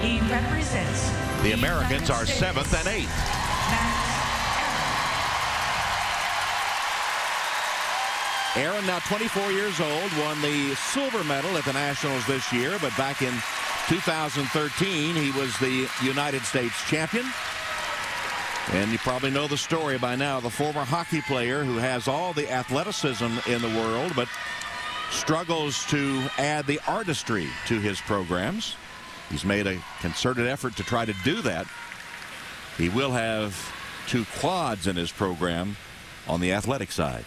He represents The Americans are 7th and 8th. Arron, now 24 years old, won the silver medal at the Nationals this year, but back in 2013, he was the United States champion. And you probably know the story by now. The former hockey player who has all the athleticism in the world, but struggles to add the artistry to his programs. He's made a concerted effort to try to do that. He will have 2 quads in his program on the athletic side.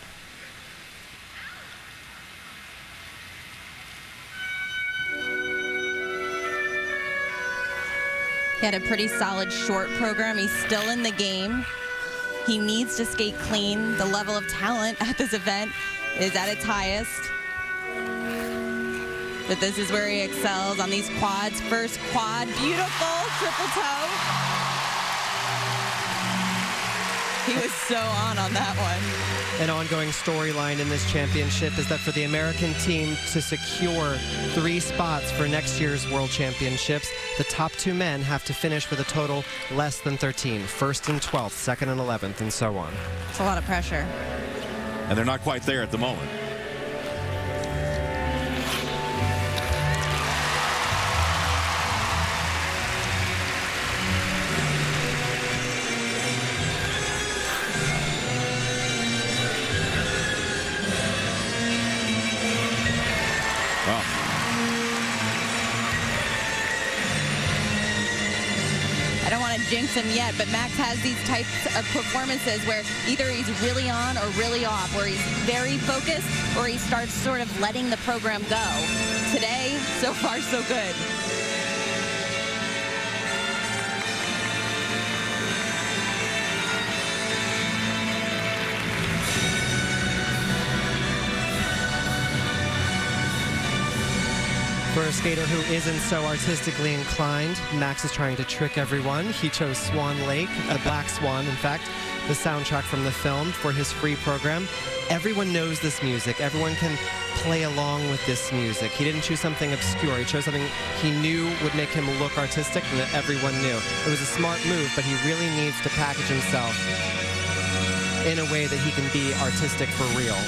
He had a pretty solid short program. He's still in the game. He needs to skate clean. The level of talent at this event is at its highest. But this is where he excels on these quads. First quad, beautiful triple toe. He was so on that one. An ongoing storyline in this championship is that for the American team to secure 3 spots for next year's World Championships, the top 2 men have to finish with a total less than 13. 1st and 12th, 2nd and 11th, and so on. It's a lot of pressure. And they're not quite there at the moment. I don't want to jinx him yet, but Max has these types of performances where either he's really on or really off, where he's very focused or he starts sort of letting the program go. Today, so far, so good. For a skater who isn't so artistically inclined, Max is trying to trick everyone. He chose Swan Lake, a Black Swan, in fact, the soundtrack from the film for his free program. Everyone knows this music. Everyone can play along with this music. He didn't choose something obscure. He chose something he knew would make him look artistic and that everyone knew. It was a smart move, but he really needs to package himself in a way that he can be artistic for real.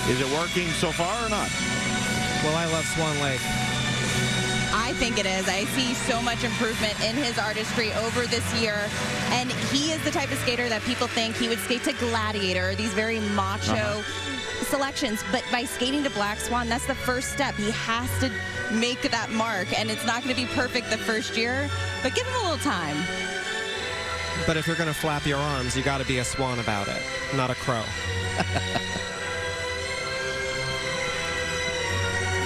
Is it working so far or not? Well, I love Swan Lake. I think it is. I see so much improvement in his artistry over this year. And he is the type of skater that people think he would skate to Gladiator, these very macho selections. But by skating to Black Swan, that's the first step. He has to make that mark. And it's not going to be perfect the first year, but give him a little time. But if you're going to flap your arms, you got to be a swan about it, not a crow.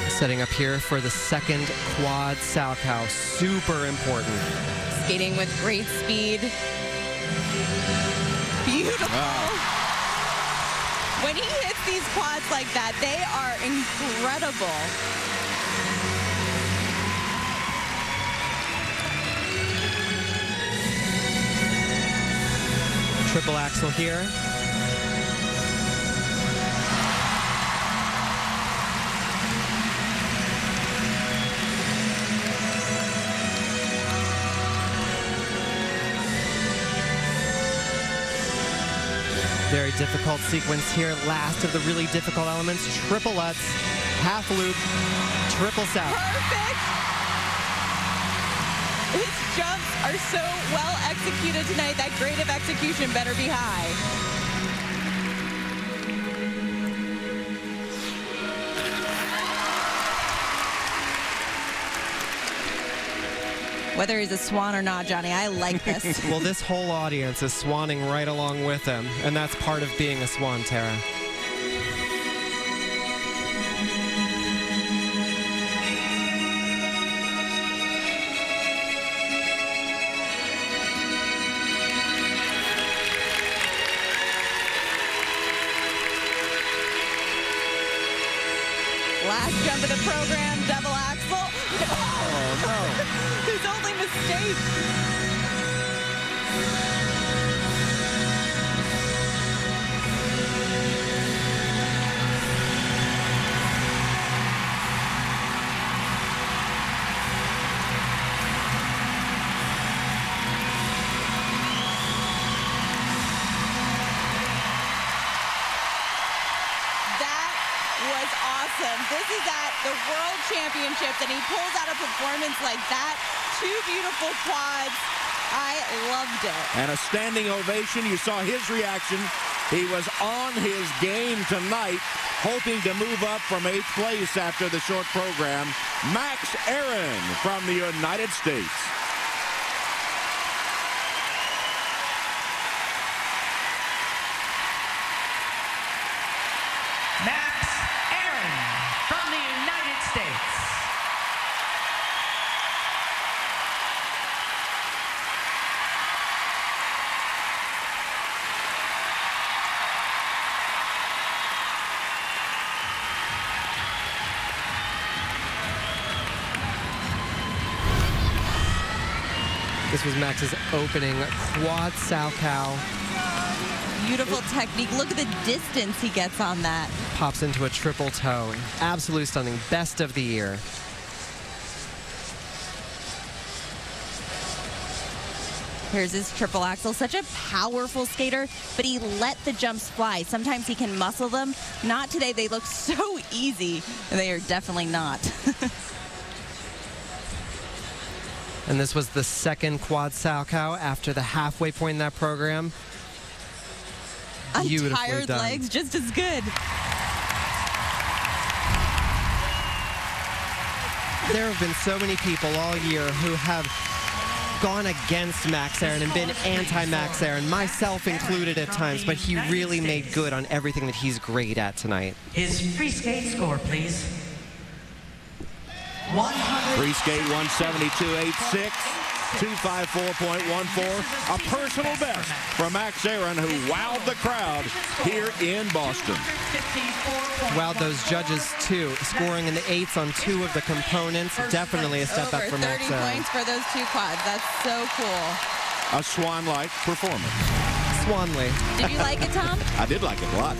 Setting up here for the 2nd quad Salchow. Super important. Skating with great speed. Beautiful. Wow. When he hits these quads like that, they are incredible. Triple axel here. Very difficult sequence here. Last of the really difficult elements. Triple Lutz, half loop, triple south. Perfect. His jumps are so well executed tonight. That grade of execution better be high. Whether he's a swan or not, Johnny, I like this. Well, this whole audience is swanning right along with him, and that's part of being a swan, Tara. Last jump of the program, double axel. Oh, no. His only mistake. Aaron. This is at the World Championships, and he pulls out a performance like that. 2 beautiful quads. I loved it. And a standing ovation. You saw his reaction. He was on his game tonight, hoping to move up from 8th place after the short program. Max Arron from the United States. Max Arron from the United States. This was Max's opening quad Salchow. Beautiful technique. Look at the distance he gets on that. Pops into a triple toe. Absolutely stunning. Best of the year. Here's his triple axel. Such a powerful skater, but he let the jumps fly. Sometimes he can muscle them. Not today. They look so easy. They are definitely not. And this was the second quad Salchow after the halfway point in that program. Beautifully Untired done. legs, just as good. There have been so many people all year who have gone against Max Arron and been anti-Max Arron, myself included at times, but he really made good on everything that he's great at tonight. His free skate score, please. Free skate 172.86, 254.14. A personal best for Max Arron, who wowed the crowd here in Boston. Wowed those judges too, scoring in the 8s on 2 of the components. Definitely a step up Over for 30 Max Arron. points for those 2 quads. That's so cool. A swan-like performance. Swanley. Did you like it, Tom? I did like it a lot.